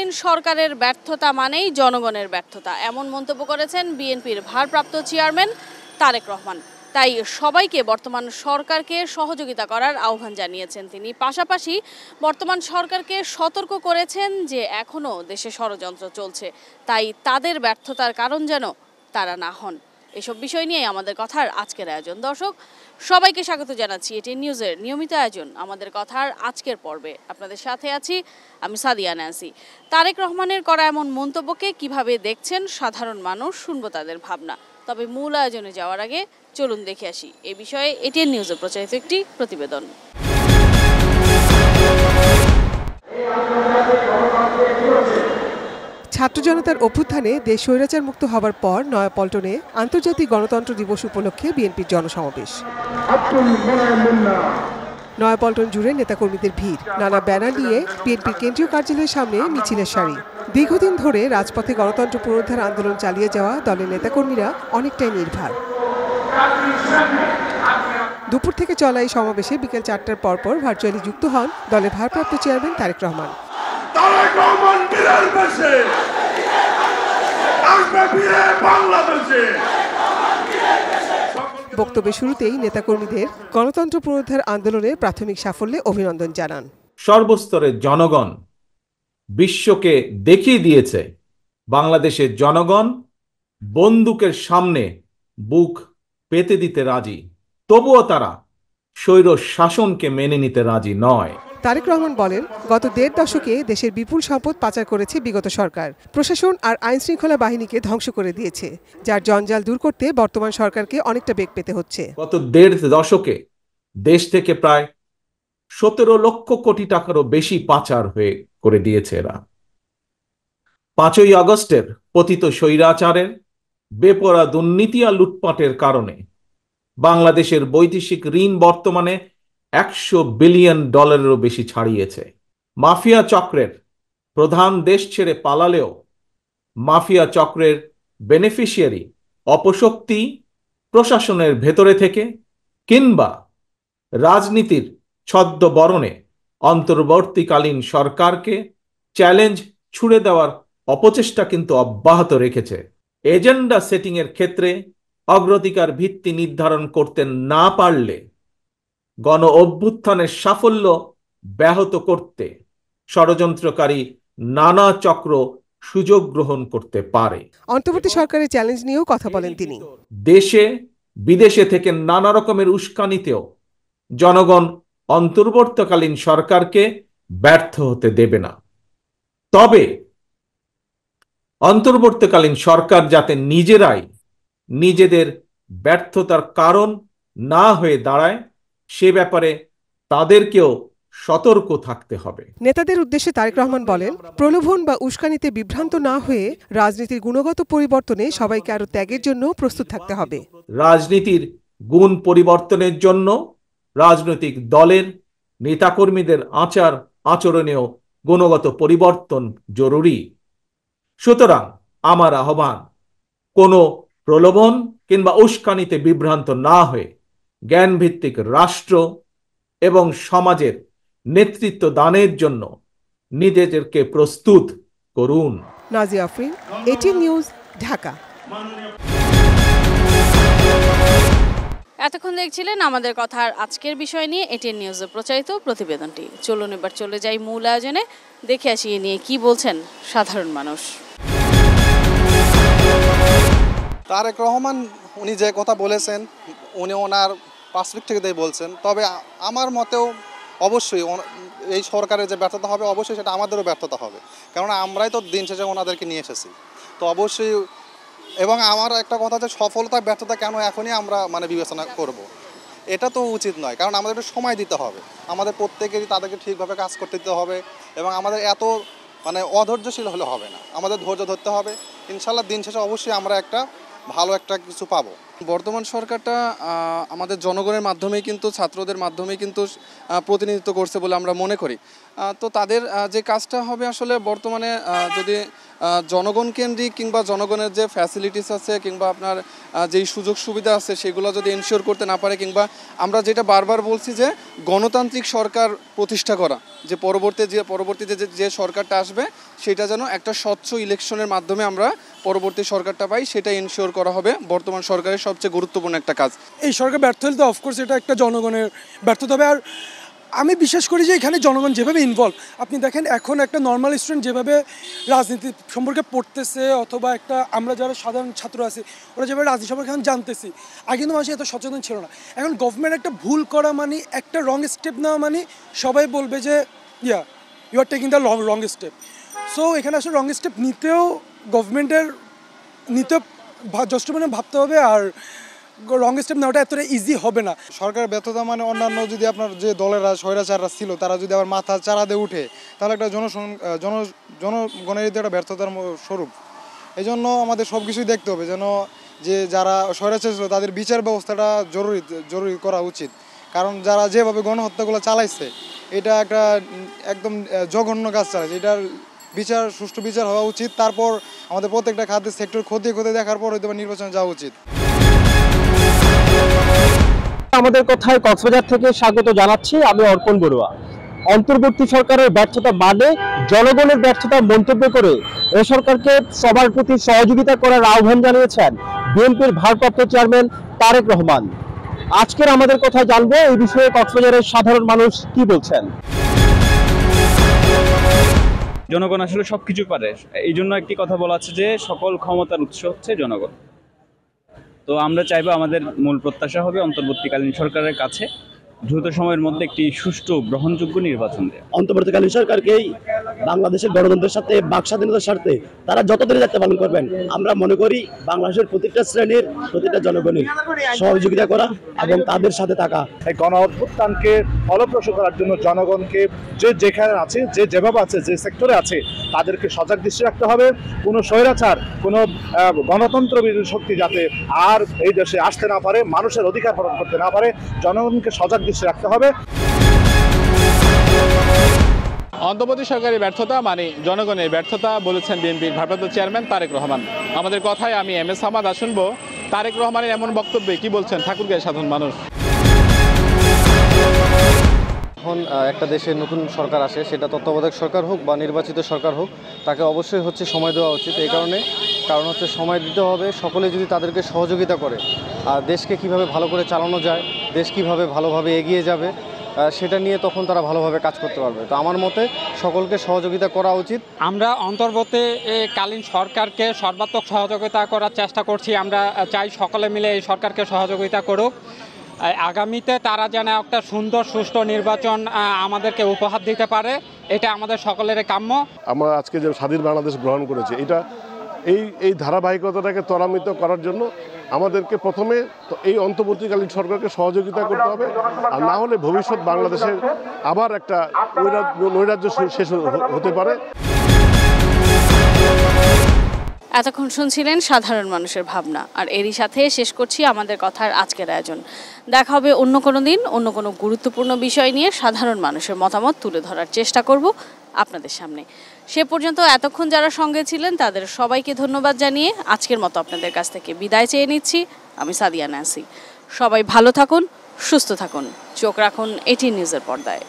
অন্তর্বর্তীকালীন সরকারের ব্যর্থতা মানেই জনগণের ব্যর্থতা, এমন মন্তব্য করেছেন বিএনপির ভারপ্রাপ্ত চেয়ারম্যান তারেক রহমান। তাই সবাইকে বর্তমান সরকারকে সহযোগিতা করার আহ্বান জানিয়েছেন তিনি। পাশাপাশি বর্তমান সরকারকে সতর্ক করেছেন যে এখনও দেশে ষড়যন্ত্র চলছে, তাই তাদের ব্যর্থতার কারণ যেন তারা না হন। এসব বিষয় নিয়ে আমাদের কথার আজকের আয়োজন। দর্শক সবাইকে স্বাগত জানাচ্ছি এটিএন নিউজের নিয়মিত আয়োজন আমাদের কথার আজকের পর্বে। আপনাদের সাথে আছি আমি সাদিয়া ন্যান্সি। তারেক রহমানের করা এমন মন্তব্যকে কিভাবে দেখছেন সাধারণ মানুষ, শুনবো তাদের ভাবনা। তবে মূল আয়োজনে যাওয়ার আগে চলুন দেখে আসি এ বিষয়ে এটিএন নিউজে প্রচারিত একটি প্রতিবেদন। ছাত্র জনতার অভ্যুত্থানে দেশ স্বৈরাচার মুক্ত হবার পর নয়াপল্টনে আন্তর্জাতিক গণতন্ত্র দিবস উপলক্ষে বিএনপির জনসমাবেশ। নয়াপল্টন জুড়ে নেতাকর্মীদের ভিড়, নানা ব্যানার নিয়ে বিএনপির কেন্দ্রীয় কার্যালয়ের সামনে মিছিলের সারি। দীর্ঘদিন ধরে রাজপথে গণতন্ত্র পুনরুদ্ধার আন্দোলন চালিয়ে যাওয়া দলের নেতাকর্মীরা অনেকটাই নির্ভার। দুপুর থেকে চলা এই সমাবেশে বিকেল 4টার পরপর ভার্চুয়ালি যুক্ত হন দলের ভারপ্রাপ্ত চেয়ারম্যান তারেক রহমান। বক্তব্যের শুরুতেই নেতাকর্মীদের গণতন্ত্র পুনরুদ্ধার আন্দোলনের প্রাথমিক সাফল্যে অভিনন্দন জানান। সর্বস্তরের জনগণ বিশ্বকে দেখিয়ে দিয়েছে বাংলাদেশের জনগণ বন্দুকের সামনে বুক পেতে দিতে রাজি, তবুও তারা স্বৈর শাসনকে মেনে নিতে রাজি নয়। তারেক রহমান বলেন, গত 1.5 দশকে দেশের বিপুল সম্পদ পাচার করেছে বিগত সরকার। প্রশাসন আর আইন শৃঙ্খলা বাহিনীকে ধ্বংস করে দিয়েছে, যার জঞ্জাল দূর করতে বর্তমান সরকারকে অনেকটা বেগ পেতে হচ্ছে। গত 1.5 দশকে দেশ থেকে প্রায় 17 লক্ষ কোটি টাকারও বেশি পাচার হয়ে করে দিয়েছে এরা। 5ই আগস্টের পতিত স্বৈরাচারের বেপরোয়া দুর্নীতি আর লুটপাটের কারণে বাংলাদেশের বৈদেশিক ঋণ বর্তমানে $100 বিলিয়ন বেশি ছাড়িয়েছে। মাফিয়া চক্রের প্রধান দেশ ছেড়ে পালালেও মাফিয়া চক্রের বেনিফিশিয়ারি অপশক্তি প্রশাসনের ভেতরে থেকে কিংবা রাজনীতির ছদ্মবরণে অন্তর্বর্তীকালীন সরকারকে চ্যালেঞ্জ ছুড়ে দেওয়ার অপচেষ্টা কিন্তু অব্যাহত রেখেছে। এজেন্ডা সেটিংয়ের ক্ষেত্রে অগ্রাধিকার ভিত্তি নির্ধারণ করতে না পারলে গণ অভ্যুত্থানের সাফল্য ব্যাহত করতে ষড়যন্ত্রকারী নানা চক্র সুযোগ গ্রহণ করতে পারে। অন্তর্বর্তী সরকারের চ্যালেঞ্জ নিয়েও কথা বলেন তিনি। দেশে বিদেশে থেকে নানা রকমের উস্কানিতেও জনগণ অন্তর্বর্তীকালীন সরকারকে ব্যর্থ হতে দেবে না। তবে অন্তর্বর্তীকালীন সরকার যাতে নিজেরাই নিজেদের ব্যর্থতার কারণ না হয়ে দাঁড়ায় সে ব্যাপারে তাদেরকেও সতর্ক থাকতে হবে। নেতাদের উদ্দেশ্যে তারেক রহমান বলেন, প্রলোভন বা উস্কানিতে বিভ্রান্ত না হয়ে রাজনীতির গুণগত পরিবর্তনে সবাইকে আরো ত্যাগের জন্য প্রস্তুত থাকতে হবে। রাজনীতির গুণ পরিবর্তনের জন্য রাজনৈতিক দলের নেতাকর্মীদের আচার আচরণেও গুণগত পরিবর্তন জরুরি। সুতরাং আমার আহ্বান, কোনো প্রলোভন কিংবা উস্কানিতে বিভ্রান্ত না হয়ে জ্ঞানভিত্তিক রাষ্ট্র এবং সমাজের নেতৃত্ব দানের জন্য নিজেদেরকে প্রস্তুত করুন। Nazia Afrin, ATN news, Dhaka. এতক্ষণ দেখছিলেন আমাদের কথার আজকের বিষয় নিয়ে এটিএন নিউজে প্রচারিত প্রতিবেদনটি। চলুন এবার চলে যাই মূল আয়োজনে, দেখে আসি এ নিয়ে কি বলছেন সাধারণ মানুষ। তারেক রহমান উনি যে কথা বলেছেন উনি ওনার পার্সপেক্টিভ থেকে বলছেন, তবে আমার মতেও অবশ্যই এই সরকারের যে ব্যর্থতা হবে অবশ্যই সেটা আমাদেরও ব্যর্থতা হবে, কেননা আমরাই তো দিন শেষে ওনাদেরকে নিয়ে এসেছি। তো অবশ্যই, এবং আমার একটা কথা যে সফলতা ব্যর্থতা কেন এখনই আমরা বিবেচনা করব, এটা তো উচিত নয়, কারণ আমাদের একটু সময় দিতে হবে। আমাদের প্রত্যেকেরই তাদেরকে ঠিকভাবে কাজ করতে দিতে হবে এবং আমাদের এত অধৈর্যশীল হলে হবে না, আমাদের ধৈর্য ধরতে হবে। ইনশাল্লাহ দিন শেষে অবশ্যই আমরা একটা ভালো একটা কিছু পাবো। বর্তমান সরকারটা আমাদের জনগণের মাধ্যমেই কিন্তু, ছাত্রদের মাধ্যমেই কিন্তু প্রতিনিধিত্ব করছে বলে আমরা মনে করি। তো তাদের যে কাজটা হবে আসলে বর্তমানে যদি জনগণ কেন্দ্রিক কিংবা জনগণের যে ফ্যাসিলিটিস আছে কিংবা আপনার যেই সুযোগ সুবিধা আছে সেগুলো যদি এনশিওর করতে না পারে, কিংবা আমরা যেটা বারবার বলছি যে গণতান্ত্রিক সরকার প্রতিষ্ঠা করা, যে পরবর্তীতে যে সরকারটা আসবে সেটা যেন একটা স্বচ্ছ ইলেকশনের মাধ্যমে আমরা পরবর্তী সরকারটা পাই, সেটা এনশিওর করা হবে বর্তমান সরকারের সবচেয়ে গুরুত্বপূর্ণ একটা কাজ। এই সরকার ব্যর্থ হলে তো অফকোর্স এটা একটা জনগণের ব্যর্থতা হবে। আর আমি বিশ্বাস করি যে এখানে জনগণ যেভাবে ইনভলভ, আপনি দেখেন এখন একটা নর্মাল স্টুডেন্ট যেভাবে রাজনীতি সম্পর্কে পড়তেছে, অথবা একটা আমরা যারা সাধারণ ছাত্র আছি ওরা যেভাবে রাজনীতি সম্পর্কে এখন জানতেছি, আগে কিন্তু মানুষ এত সচেতন ছিল না। এখন গভর্নমেন্ট একটা ভুল করা মানে, একটা রং স্টেপ নেওয়া মানে সবাই বলবে যে you are taking the wrong step. So এখানে আসলে রং স্টেপ গভর্নমেন্টের যষ্ট মানে ভাবতে হবে, আর রং স্টেপ নেওয়াটা এতটা ইজি হবে না। সরকার ব্যর্থতা মানে অন্যান্য যদি আপনার যে দলেরা স্বৈরাচাররা ছিল তারা যদি আবার মাথা চারা দিয়ে উঠে, তাহলে একটা জনগণের একটা ব্যর্থতার স্বরূপ। এই জন্য আমাদের সব কিছুই দেখতে হবে যেন যে যারা স্বৈরাচার ছিল তাদের বিচার ব্যবস্থাটা জরুরি করা উচিত। কারণ যারা যেভাবে গণহত্যাগুলো চালাইছে এটা একটা একদম জঘন্য কাজ চালাইছে, এটার সুষ্ঠু বিচার হওয়া উচিত। তারপর আমাদের প্রত্যেকটা খাদ্যের সেক্টর খতিয়ে দেখার পর হয়তো নির্বাচনে যাওয়া উচিত। আমাদের কথায় কক্সবাজার থেকে স্বাগত জানাচ্ছি, আমি অর্পণ বড়ুয়া। অন্তর্বর্তী সরকারের ব্যর্থতা মানে জনগণের ব্যর্থতা মন্তব্য করে এ সরকারকে সবার প্রতি সহযোগিতা করার আহ্বান জানিয়েছেন বিএনপির ভারপ্রাপ্ত চেয়ারম্যান তারেক রহমান। আজকের আমাদের কথা জানবো এই বিষয়ে কক্সবাজারের সাধারণ মানুষ কি বলছেন। জনগণ আসলে সবকিছু পারে, এই জন্য একটি কথা বলা আছে যে সকল ক্ষমতার উৎস হচ্ছে জনগণ। তো আমরা চাইবো, আমাদের মূল প্রত্যাশা হবে অন্তর্বর্তীকালীন সরকারের কাছে দ্রুত সময়ের মধ্যে একটি সুষ্ঠু গ্রহণযোগ্য নির্বাচন দেয়। অন্তর্বর্তীকালীন সরকারকেই বাংলাদেশের গণতন্ত্রের সাথে বাক স্বাধীনতার স্বার্থে তারা যতদিন দায়িত্ব পালন করবেন, আমরা মনে করি বাংলাদেশের প্রতিটা শ্রেণীর প্রতিটা জনগণের সহযোগিতা করা এবং তাদের সাথে থাকা। এই গণ অভ্যুত্থানকে ফলপ্রসূ করার জন্য জনগণকে যেখানে আছে, যেভাবে আছে, যে সেক্টরে আছে, তাদেরকে সজাগ দৃষ্টি রাখতে হবে। কোনো স্বৈরাচার, কোনো গণতন্ত্র বিরোধী শক্তি যাতে আর এই দেশে আসতে না পারে, মানুষের অধিকার হরণ করতে না পারে, জনগণকে সজাগ দৃষ্টি রাখতে হবে। অন্তর্বর্তী সরকারের ব্যর্থতা মানে জনগণের ব্যর্থতা বলেছেন বিএনপির ভারপ্রাপ্ত চেয়ারম্যান তারেক রহমান। আমাদের কথায় আমি এম এস হামাদ শুনবো তারেক রহমানের এমন বক্তব্যে কি বলছেন ঠাকুরগাঁয়ের সাধারণ মানুষ। যখন একটা দেশে নতুন সরকার আসে, সেটা তত্ত্বাবধায়ক সরকার হোক বা নির্বাচিত সরকার হোক, তাকে অবশ্যই সময় দেওয়া উচিত। এই কারণ হচ্ছে সময় দিতে হবে। সকলে যদি তাদেরকে সহযোগিতা করে, আর দেশকে কিভাবে ভালো করে চালানো যায়, দেশ কিভাবে ভালোভাবে এগিয়ে যাবে, সেটা নিয়ে তখন তারা ভালোভাবে কাজ করতে পারবে। তো আমার মতে সকলকে সহযোগিতা করা উচিত। আমরা অন্তর্বর্তীকালীন সরকারকে সর্বাত্মক সহযোগিতা করার চেষ্টা করছি। আমরা চাই সকলে মিলে এই সরকারকে সহযোগিতা করুক। আগামীতে তারা যেন একটা সুন্দর সুষ্ঠু নির্বাচন আমাদেরকে উপহার দিতে পারে, এটা আমাদের সকলের কাম্য। আমরা আজকে যে স্বাধীন বাংলাদেশ গ্রহণ করেছি, এটা এই ধারাবাহিকতাটাকে ত্বরান্বিত করার জন্য আমাদেরকে প্রথমে এই অন্তর্বর্তীকালীন সরকারকে সহযোগিতা করতে হবে। আর না হলে ভবিষ্যৎ বাংলাদেশের আবার একটা নৈরাজ্য শেষ হতে পারে। এতক্ষণ শুনছিলেন সাধারণ মানুষের ভাবনা, আর এরই সাথে শেষ করছি আমাদের কথার আজকের আয়োজন। দেখা হবে অন্য কোনো দিন অন্য কোনো গুরুত্বপূর্ণ বিষয় নিয়ে সাধারণ মানুষের মতামত তুলে ধরার চেষ্টা করব আপনাদের সামনে। সে পর্যন্ত এতক্ষণ যারা সঙ্গে ছিলেন তাদের সবাইকে ধন্যবাদ জানিয়ে আজকের মতো আপনাদের কাছ থেকে বিদায় চেয়ে নিচ্ছি। আমি সাদিয়া ন্যান্সি। সবাই ভালো থাকুন, সুস্থ থাকুন, চোখ রাখুন এটি নিউজের পর্দায়।